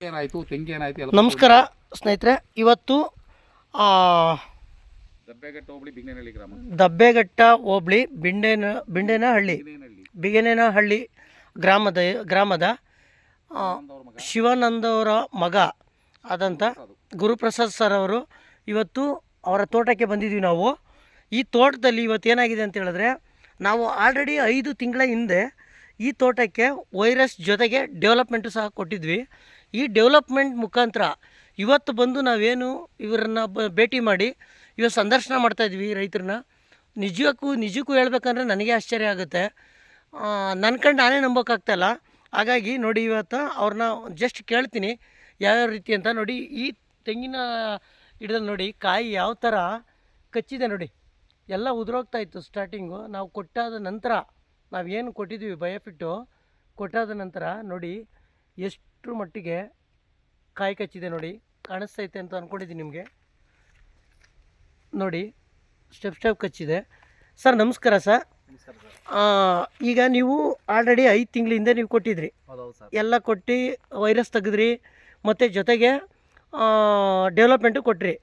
ಏನಾಯಿತು, ತೆಂಗೇನಾಯಿತು? ನಮಸ್ಕಾರ ಸ್ನೇಹಿತರೆ, ಇವತ್ತು ದಬ್ಬೆಘಟ್ಟ ಹೋಬಳಿ ಬಿಂಗೇನಹಳ್ಳಿ ಗ್ರಾಮ, ದಬ್ಬೆಘಟ್ಟ ಹೋಬಳಿ ಬಿಗನೇನಹಳ್ಳಿ ಗ್ರಾಮದ ಶಿವಾನಂದವರ ಮಗ ಆದಂಥ ಗುರುಪ್ರಸಾದ್ ಸರ್ ಅವರು ಇವತ್ತು ಅವರ ತೋಟಕ್ಕೆ ಬಂದಿದ್ದೀವಿ ನಾವು. ಈ ತೋಟದಲ್ಲಿ ಇವತ್ತು ಏನಾಗಿದೆ ಅಂತ ಹೇಳಿದ್ರೆ, ನಾವು ಆಲ್ರೆಡಿ 5 ತಿಂಗಳ ಹಿಂದೆ ಈ ತೋಟಕ್ಕೆ ವೈರಸ್ ಜೊತೆಗೆ ಡೆವಲಪ್ಮೆಂಟು ಸಹ ಕೊಟ್ಟಿದ್ವಿ. ಈ ಡೆವಲಪ್ಮೆಂಟ್ ಮುಖಾಂತರ ಇವತ್ತು ಬಂದು ನಾವೇನು ಇವರನ್ನು ಭೇಟಿ ಮಾಡಿ ಇವತ್ತು ಸಂದರ್ಶನ ಮಾಡ್ತಾಯಿದ್ವಿ ರೈತರನ್ನ. ನಿಜಕ್ಕೂ ಹೇಳ್ಬೇಕಂದ್ರೆ ನನಗೆ ಆಶ್ಚರ್ಯ ಆಗುತ್ತೆ. ನನ್ನ ಕಂಡು ನಾನೇ ನಂಬೋಕ್ಕಾಗ್ತಾಯಿಲ್ಲ. ಹಾಗಾಗಿ ನೋಡಿ, ಇವತ್ತು ಅವ್ರನ್ನ ಜಸ್ಟ್ ಕೇಳ್ತೀನಿ ಯಾವ್ಯಾವ ರೀತಿ ಅಂತ. ನೋಡಿ, ಈ ತೆಂಗಿನ ಗಿಡದಲ್ಲಿ ನೋಡಿ ಕಾಯಿ ಯಾವ ಥರ ಕಚ್ಚಿದೆ ನೋಡಿ. ಎಲ್ಲ ಉದುರೋಗ್ತಾಯಿತ್ತು ಸ್ಟಾರ್ಟಿಂಗು. ನಾವು ಕೊಟ್ಟಾದ ನಂತರ, ನಾವೇನು ಕೊಟ್ಟಿದ್ದೀವಿ ಬಯೋಫಿಟ್ಟು ಕೊಟ್ಟಾದ ನಂತರ ನೋಡಿ ಎಷ್ಟು ಮಟ್ಟಿಗೆ ಕಾಯಿ ಕಚ್ಚಿದೆ ನೋಡಿ. ಕಾಣಿಸ್ತೈತೆ ಅಂತ ಅಂದ್ಕೊಂಡಿದ್ದೀನಿ ನಿಮಗೆ. ನೋಡಿ, ಸ್ಟೆಪ್ ಕಚ್ಚಿದೆ. ಸರ್ ನಮಸ್ಕಾರ ಸರ್. ಈಗ ನೀವು ಆಲ್ರೆಡಿ 5 ತಿಂಗಳ ಹಿಂದೆ ನೀವು ಕೊಟ್ಟಿದ್ರಿ, ಎಲ್ಲ ಕೊಟ್ಟು ವೈರಸ್ ತೆಗೆದ್ರಿ, ಮತ್ತು ಜೊತೆಗೆ ಡೆವಲಪ್ಮೆಂಟು ಕೊಟ್ರಿ.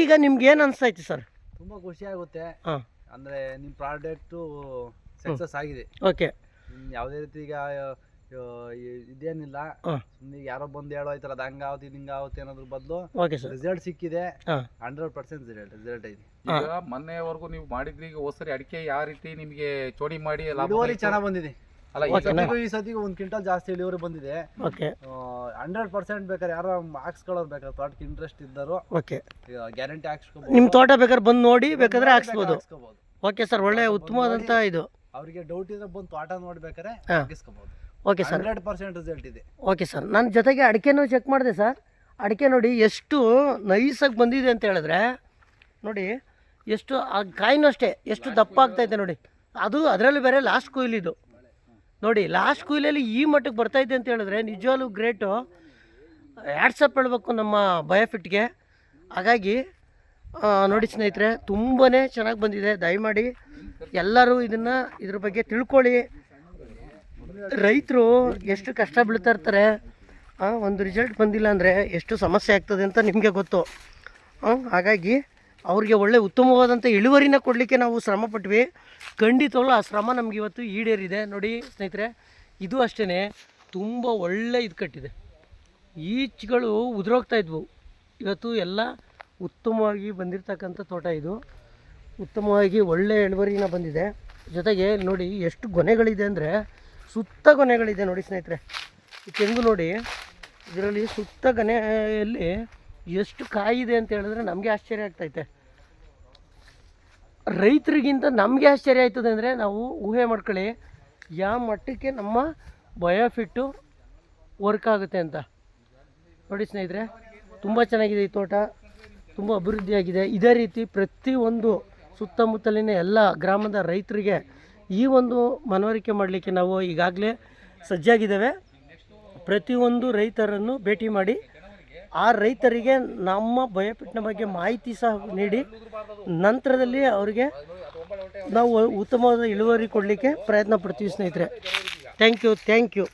ಈಗ ನಿಮ್ಗೆ ಏನು ಅನಿಸ್ತೈತಿ ಸರ್? ತುಂಬ ಖುಷಿ ಆಗುತ್ತೆ. ಅಂದರೆ ನಿಮ್ಮ ಪ್ರಾಡಕ್ಟು ಸಕ್ಸಸ್ ಆಗಿದೆ. ಓಕೆ, ಯಾವುದೇ ರೀತಿ ಈಗ ಇದೇನಿಲ್ಲ, ಸುಮ್ಮನೆ ಯಾರೋ ಬಂದು ಹೇಳೋ ಈ ಥರ ಅದು ಹಂಗಾಗುತ್ತೆ ಹಿಂಗಾಗುತ್ತೆ ಅನ್ನೋದ್ರ ಬದಲು ರಿಸಲ್ಟ್ ಸಿಕ್ಕಿದೆ. 100% ರಿಸಲ್ಟ್ ಇದೆ. ಈಗ ಮೊನ್ನೆವರೆಗೂ ನೀವು ಮಾಡಿದ್ರಿ, ಈಗ ಹೋದ್ಸರಿ ಅಡಿಕೆ ಯಾವ ರೀತಿ ನಿಮಗೆ ಚೋಡಿ ಮಾಡಿ ಇಳುವರಿ ಚೆನ್ನಾಗಿ ಬಂದಿದೆ. ಅಲ್ಲ, ಈ ಸತಿಗೆ 1 ಕ್ವಿಂಟಲ್ ಜಾಸ್ತಿ ಇಳುವರಿ ಬಂದಿದೆ. 100% ಬೇಕಾದ್ರೆ ಯಾರೋ ಹಾಕ್ಸ್ಕೊಳ್ಳೋರು ಬೇಕಾದ್ರೆ ತೋಟಕ್ಕೆ ಇಂಟ್ರೆಸ್ಟ್ ಇದ್ದರು ಗ್ಯಾರಂಟಿ ಹಾಕ್ಸ್ಕೋಬಹುದು. ನಿಮ್ಮ ತೋಟ ಬೇಕಾದ್ರೆ ಬಂದು ನೋಡಿ ಬೇಕಾದ್ರೆ ಹಾಕ್ಸ್ಬೋದು. ಓಕೆ ಸರ್, ಒಳ್ಳೆ ಉತ್ತಮವಾದಂಥ ಇದು. ಅವರಿಗೆ ಡೌಟ್ ಇದ್ರೆ ಬಂದು ತೋಟ ನೋಡ್ಬೇಕಾದ್ರೆ ಹಾಕಿಸ್ಕೋಬಹುದು. ಓಕೆ ಸರ್, 100% ರಿಸಲ್ಟ್ ಇದೆ. ಓಕೆ ಸರ್, ನಾನು ಜೊತೆಗೆ ಅಡಿಕೆನೂ ಚೆಕ್ ಮಾಡಿದೆ ಸರ್. ಅಡಿಕೆ ನೋಡಿ ಎಷ್ಟು ನೈಸಾಗಿ ಬಂದಿದೆ ಅಂತ ಹೇಳಿದ್ರೆ, ನೋಡಿ ಎಷ್ಟು ಆ ಕಾಯಿನೂ ಅಷ್ಟೇ ಎಷ್ಟು ದಪ್ಪ ಆಗ್ತಾಯಿದೆ ನೋಡಿ. ಅದು ಅದರಲ್ಲೂ ಬೇರೆ ಲಾಸ್ಟ್ ಕೊಯ್ಲಿದು ನೋಡಿ. ಲಾಸ್ಟ್ ಕೊಯ್ಲಲ್ಲಿ ಈ ಮಟ್ಟಕ್ಕೆ ಬರ್ತಾಯಿದೆ ಅಂತ ಹೇಳಿದ್ರೆ ನಿಜವಾಗ್ಲೂ ಗ್ರೇಟು. ವ್ಯಾಟ್ಸಪ್ ಹೇಳಬೇಕು ನಮ್ಮ ಬಯೋಫಿಟ್ಗೆ. ಹಾಗಾಗಿ ನೋಡಿ ಸ್ನೇಹಿತರೆ, ತುಂಬಾ ಚೆನ್ನಾಗಿ ಬಂದಿದೆ. ದಯಮಾಡಿ ಎಲ್ಲರೂ ಇದ್ರ ಬಗ್ಗೆ ತಿಳ್ಕೊಳ್ಳಿ. ರೈತರು ಎಷ್ಟು ಕಷ್ಟ ಬೀಳ್ತಾ ಇರ್ತಾರೆ. ಒಂದು ರಿಸಲ್ಟ್ ಬಂದಿಲ್ಲ ಅಂದರೆ ಎಷ್ಟು ಸಮಸ್ಯೆ ಆಗ್ತದೆ ಅಂತ ನಿಮಗೆ ಗೊತ್ತು. ಹಾಗಾಗಿ ಅವ್ರಿಗೆ ಒಳ್ಳೆ ಉತ್ತಮವಾದಂಥ ಇಳುವರಿನ ಕೊಡಲಿಕ್ಕೆ ನಾವು ಶ್ರಮ ಪಟ್ವಿ. ಖಂಡಿತವಾಗ್ಲೂ ಆ ಶ್ರಮ ನಮ್ಗೆ ಇವತ್ತು ಈಡೇರಿದೆ. ನೋಡಿ ಸ್ನೇಹಿತರೆ, ಇದು ಅಷ್ಟೇ ತುಂಬ ಒಳ್ಳೆ ಇದು ಕಟ್ಟಿದೆ. ಈಚೆಗಳು ಉದುರೋಗ್ತಾ ಇದ್ವು. ಇವತ್ತು ಎಲ್ಲ ಉತ್ತಮವಾಗಿ ಬಂದಿರತಕ್ಕಂಥ ತೋಟ ಇದು. ಉತ್ತಮವಾಗಿ ಒಳ್ಳೆ ಇಳುವರಿನ ಬಂದಿದೆ. ಜೊತೆಗೆ ನೋಡಿ ಎಷ್ಟು ಗೊನೆಗಳಿದೆ ಅಂದರೆ, ಸುತ್ತ ಗೊನೆಗಳಿದೆ ನೋಡಿ ಸ್ನೇಹಿತರೆ. ಈ ತೆಂಗು ನೋಡಿ, ಇದರಲ್ಲಿ ಸುತ್ತ ಗೊನೆಯಲ್ಲಿ ಎಷ್ಟು ಕಾಯಿದೆ ಅಂತ ಹೇಳಿದ್ರೆ ನಮಗೆ ಆಶ್ಚರ್ಯ ಆಗ್ತೈತೆ. ರೈತರಿಗಿಂತ ನಮಗೆ ಆಶ್ಚರ್ಯ ಆಯ್ತದೆ ಅಂದರೆ ನಾವು ಊಹೆ ಮಾಡ್ಕೊಳ್ಳಿ ಯಾವ ಮಟ್ಟಕ್ಕೆ ನಮ್ಮ ಬಯೋಫಿಟ್ಟು ವರ್ಕ್ ಆಗುತ್ತೆ ಅಂತ. ನೋಡಿ ಸ್ನೇಹಿತರೆ, ತುಂಬ ಚೆನ್ನಾಗಿದೆ ಈ ತೋಟ, ತುಂಬ ಅಭಿವೃದ್ಧಿಯಾಗಿದೆ. ಇದೇ ರೀತಿ ಪ್ರತಿಯೊಂದು ಸುತ್ತಮುತ್ತಲಿನ ಎಲ್ಲ ಗ್ರಾಮದ ರೈತರಿಗೆ ಈ ಒಂದು ಮನವರಿಕೆ ಮಾಡಲಿಕ್ಕೆ ನಾವು ಈಗಾಗಲೇ ಸಜ್ಜಾಗಿದ್ದೇವೆ. ಪ್ರತಿಯೊಂದು ರೈತರನ್ನು ಭೇಟಿ ಮಾಡಿ ಆ ರೈತರಿಗೆ ನಮ್ಮ ಬಯೋಫಿಟ್ನ ಬಗ್ಗೆ ಮಾಹಿತಿ ಸಹ ನೀಡಿ ನಂತರದಲ್ಲಿ ಅವರಿಗೆ ನಾವು ಉತ್ತಮವಾದ ಇಳುವರಿ ಕೊಡಲಿಕ್ಕೆ ಪ್ರಯತ್ನ ಪಡ್ತೀವಿ ಸ್ನೇಹಿತರೆ. Thank you.